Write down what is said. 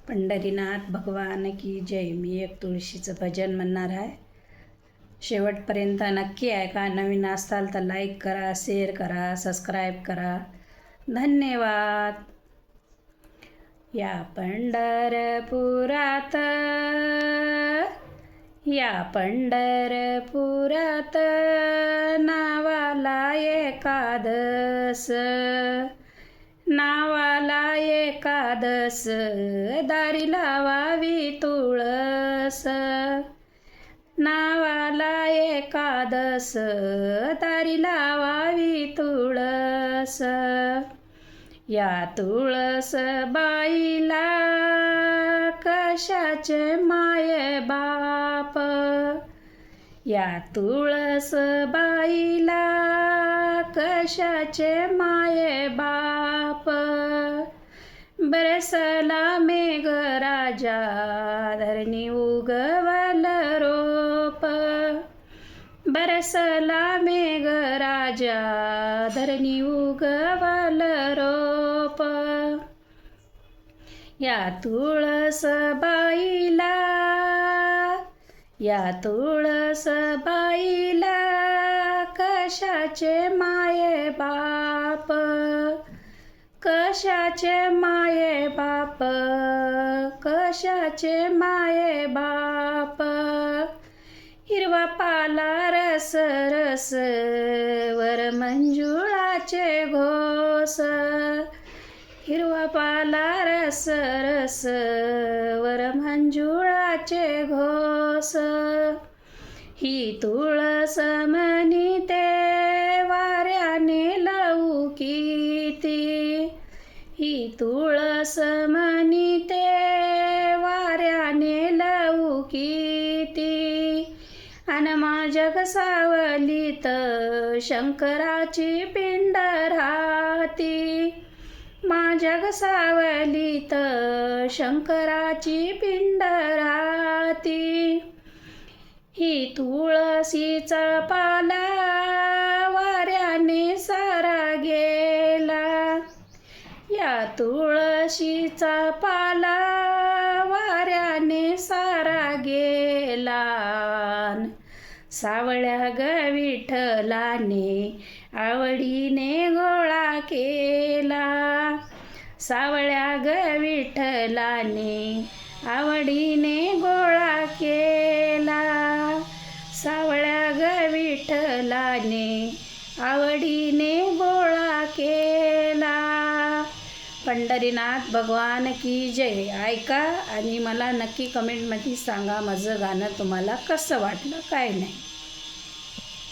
पंढरीनाथ भगवान की जय. मी एक तुळशीचं भजन म्हणणार आहे. शेवटपर्यंत नक्की ऐका. नवीन असाल तर लाईक करा, शेअर करा, सबस्क्राईब करा. धन्यवाद. या पंढरपुरात, या पंढरपुरात नावाला एकादस, नावाला एकादस, दारी लावावी तुळस, नावाला एकादस, दारी लावावी तुळस. या तुळस बाईला कशाचे माये बाप, या तुळस बाईला कशाचे माये बाप. बरसला मेघ राजा धरणी उगवल रोप, बरसला मेघ राजा धरणी उगवल रोप. या तुळस बाईला, या तुळस बाईला कशाचे माये बाप, कशाचे माये बाप, कशाचे माये बाप. हिरवा पाला रस रस वर मंजुळाचे घोस, हिरवा पाला रस रस वर मंजुळाचे घोस. ही तुळस म्हणीते वाऱ्याने लौकिती, ही तुळस म्हणीते वाऱ्याने लौकिती. अन माझ्या सावलीत शंकराची पिंड राहती, माझ्या सावलीत शंकराची पिंड राहती. ही तुळशीचा पाला वाऱ्याने सारा गेला, या तुळशीचा पाला वाऱ्याने सारा गेला. सावळ्या ग विठ्ठलाने आवडीने गोळा केला, सावळ्या ग विठ्ठलाने आवडीने गोळा केला, सावळ्या ग विठ्ठलाने आवडीने गोळा केला. पंढरीनाथ भगवान की जय. ऐका आणि मला नक्की कमेंटमध्ये सांगा माझं गाणं तुम्हाला कसं वाटलं, काय नाही.